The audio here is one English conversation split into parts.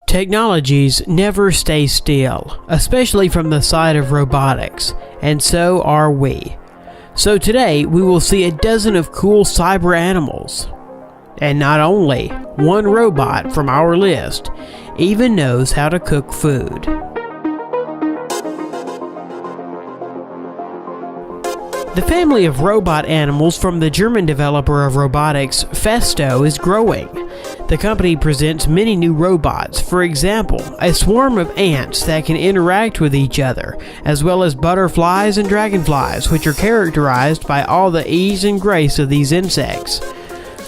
Technologies never stay still, especially from the side of robotics, and so are we. So today we will see a dozen of cool cyber animals. And not only, one robot from our list even knows how to cook food. The family of robot animals from the German developer of robotics, Festo, is growing. The company presents many new robots, for example, a swarm of ants that can interact with each other, as well as butterflies and dragonflies, which are characterized by all the ease and grace of these insects.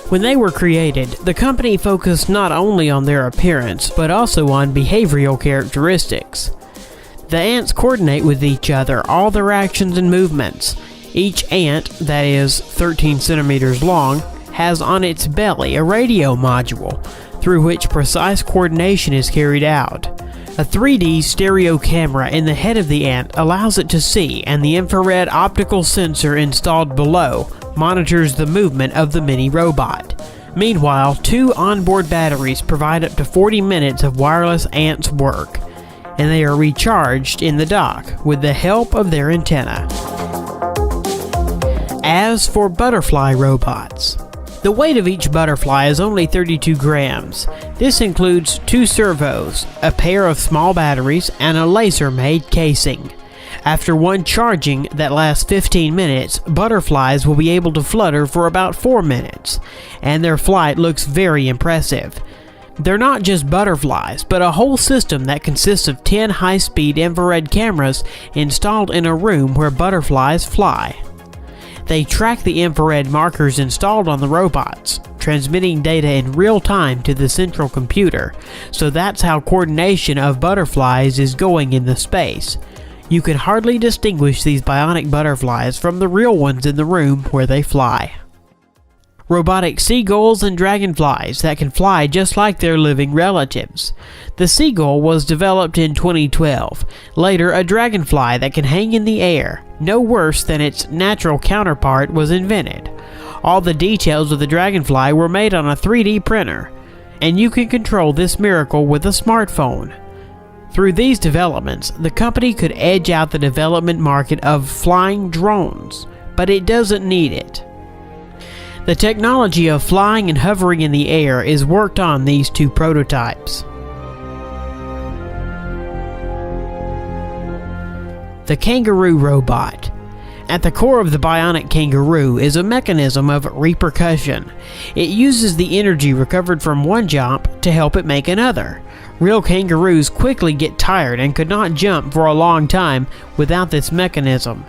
When they were created, the company focused not only on their appearance, but also on behavioral characteristics. The ants coordinate with each other all their actions and movements. Each ant, that is 13 centimeters long, has on its belly a radio module, through which precise coordination is carried out. A 3D stereo camera in the head of the ant allows it to see, and the infrared optical sensor installed below monitors the movement of the mini robot. Meanwhile, 2 onboard batteries provide up to 40 minutes of wireless ants work, and they are recharged in the dock with the help of their antenna. As for butterfly robots, the weight of each butterfly is only 32 grams. This includes 2 servos, a pair of small batteries, and a laser-made casing. After one charging that lasts 15 minutes, butterflies will be able to flutter for about 4 minutes, and their flight looks very impressive. They're not just butterflies, but a whole system that consists of 10 high-speed infrared cameras installed in a room where butterflies fly. They track the infrared markers installed on the robots, transmitting data in real time to the central computer, so that's how coordination of butterflies is going in the space. You can hardly distinguish these bionic butterflies from the real ones in the room where they fly. Robotic seagulls and dragonflies that can fly just like their living relatives. The seagull was developed in 2012. Later, a dragonfly that can hang in the air, no worse than its natural counterpart, was invented. All the details of the dragonfly were made on a 3D printer, and you can control this miracle with a smartphone. Through these developments, the company could edge out the development market of flying drones, but it doesn't need it. The technology of flying and hovering in the air is worked on these 2 prototypes. The kangaroo robot. At the core of the bionic kangaroo is a mechanism of repercussion. It uses the energy recovered from one jump to help it make another. Real kangaroos quickly get tired and could not jump for a long time without this mechanism.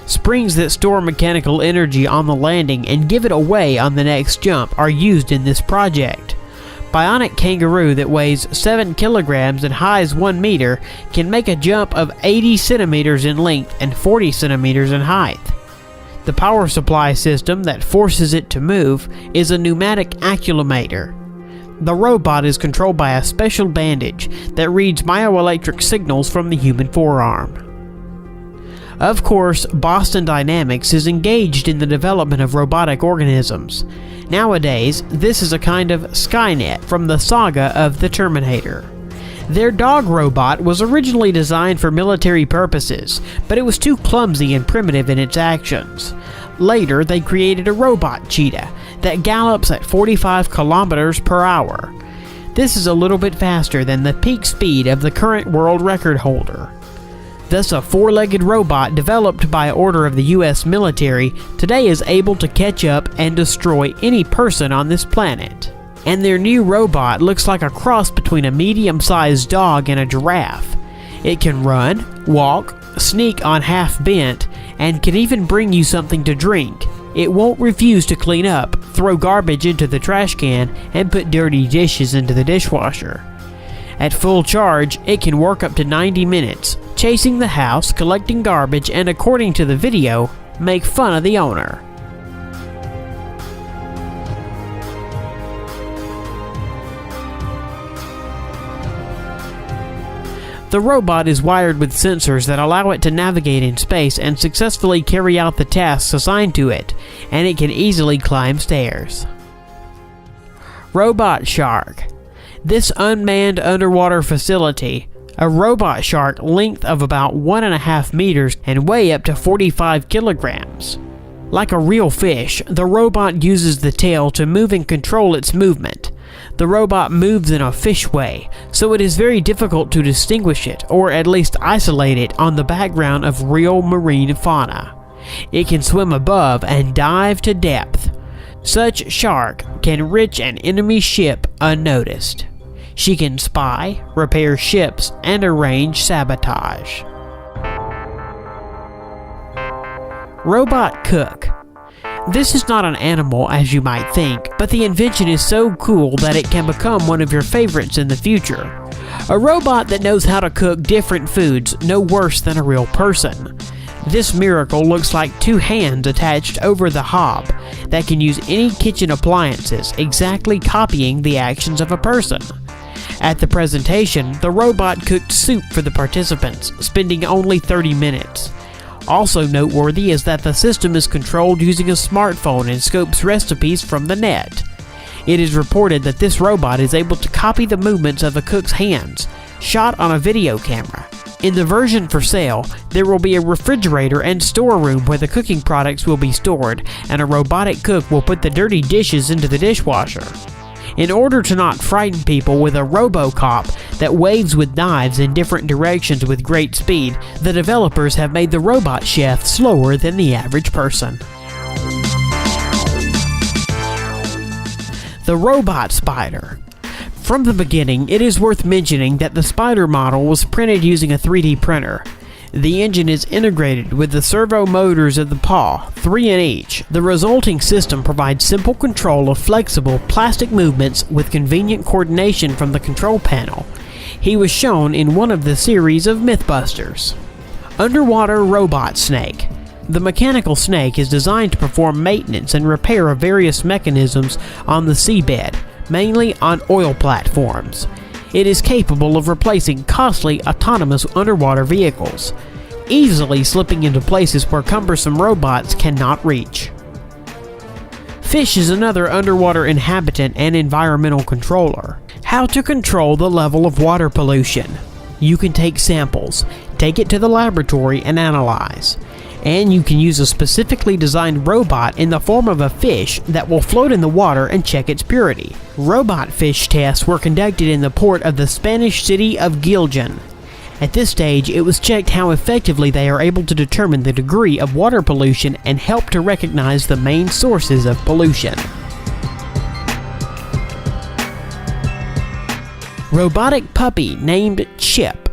Springs that store mechanical energy on the landing and give it away on the next jump are used in this project. Bionic kangaroo that weighs 7 kilograms and highs 1 meter can make a jump of 80 centimeters in length and 40 centimeters in height. The power supply system that forces it to move is a pneumatic accumulometer. The robot is controlled by a special bandage that reads myoelectric signals from the human forearm. Of course, Boston Dynamics is engaged in the development of robotic organisms. Nowadays, this is a kind of Skynet from the saga of the Terminator. Their dog robot was originally designed for military purposes, but it was too clumsy and primitive in its actions. Later, they created a robot cheetah that gallops at 45 kilometers per hour. This is a little bit faster than the peak speed of the current world record holder. Thus, a 4-legged robot developed by order of the US military today is able to catch up and destroy any person on this planet. And their new robot looks like a cross between a medium-sized dog and a giraffe. It can run, walk, sneak on half bent, and can even bring you something to drink. It won't refuse to clean up, throw garbage into the trash can, and put dirty dishes into the dishwasher. At full charge, it can work up to 90 minutes, chasing the house, collecting garbage, and according to the video, make fun of the owner. The robot is wired with sensors that allow it to navigate in space and successfully carry out the tasks assigned to it, and it can easily climb stairs. Robot Shark. This unmanned underwater facility, a robot shark length of about 1.5 meters and weigh up to 45 kilograms. Like a real fish, the robot uses the tail to move and control its movement. The robot moves in a fish way, so it is very difficult to distinguish it, or at least isolate it on the background of real marine fauna. It can swim above and dive to depth. Such shark can reach an enemy ship unnoticed. She can spy, repair ships, and arrange sabotage. Robot Cook. This is not an animal as you might think, but the invention is so cool that it can become one of your favorites in the future. A robot that knows how to cook different foods no worse than a real person. This miracle looks like two hands attached over the hob that can use any kitchen appliances, exactly copying the actions of a person. At the presentation, the robot cooked soup for the participants, spending only 30 minutes. Also noteworthy is that the system is controlled using a smartphone and scopes recipes from the net. It is reported that this robot is able to copy the movements of a cook's hands, shot on a video camera. In the version for sale, there will be a refrigerator and storeroom where the cooking products will be stored, and a robotic cook will put the dirty dishes into the dishwasher. In order to not frighten people with a RoboCop that waves with knives in different directions with great speed, the developers have made the robot chef slower than the average person. The Robot Spider. From the beginning, it is worth mentioning that the Spider model was printed using a 3D printer. The engine is integrated with the servo motors of the paw, 3 in each. The resulting system provides simple control of flexible plastic movements with convenient coordination from the control panel. He was shown in one of the series of Mythbusters. Underwater Robot Snake. The mechanical snake is designed to perform maintenance and repair of various mechanisms on the seabed, mainly on oil platforms. It is capable of replacing costly autonomous underwater vehicles, easily slipping into places where cumbersome robots cannot reach. Fish is another underwater inhabitant and environmental controller. How to control the level of water pollution. You can take samples, take it to the laboratory and analyze. And you can use a specifically designed robot in the form of a fish that will float in the water and check its purity. Robot fish tests were conducted in the port of the Spanish city of Giljan. At this stage, it was checked how effectively they are able to determine the degree of water pollution and help to recognize the main sources of pollution. Robotic puppy named Chip.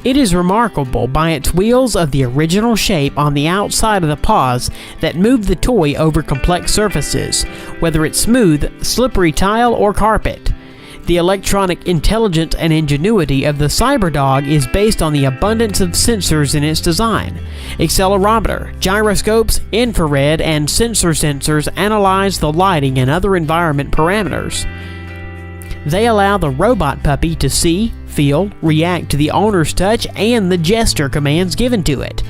It is remarkable by its wheels of the original shape on the outside of the paws that move the toy over complex surfaces, whether it's smooth, slippery tile, or carpet. The electronic intelligence and ingenuity of the CyberDog is based on the abundance of sensors in its design. Accelerometer, gyroscopes, infrared, and sensors analyze the lighting and other environment parameters. They allow the robot puppy to see, feel, react to the owner's touch and the gesture commands given to it.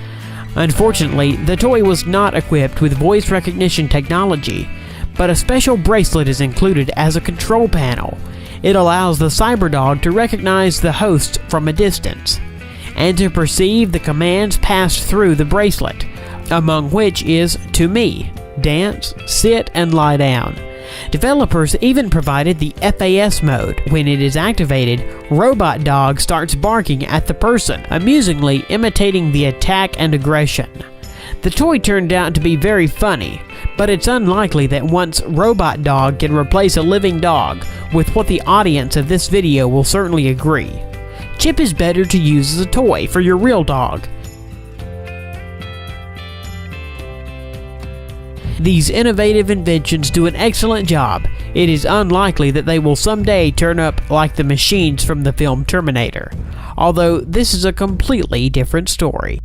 Unfortunately, the toy was not equipped with voice recognition technology, but a special bracelet is included as a control panel. It allows the CyberDog to recognize the host from a distance, and to perceive the commands passed through the bracelet, among which is to me, dance, sit, and lie down. Developers even provided the FAS mode. When it is activated, Robot Dog starts barking at the person, amusingly imitating the attack and aggression. The toy turned out to be very funny, but it's unlikely that once Robot Dog can replace a living dog, with what the audience of this video will certainly agree. Chip is better to use as a toy for your real dog. These innovative inventions do an excellent job. It is unlikely that they will someday turn up like the machines from the film Terminator, although this is a completely different story.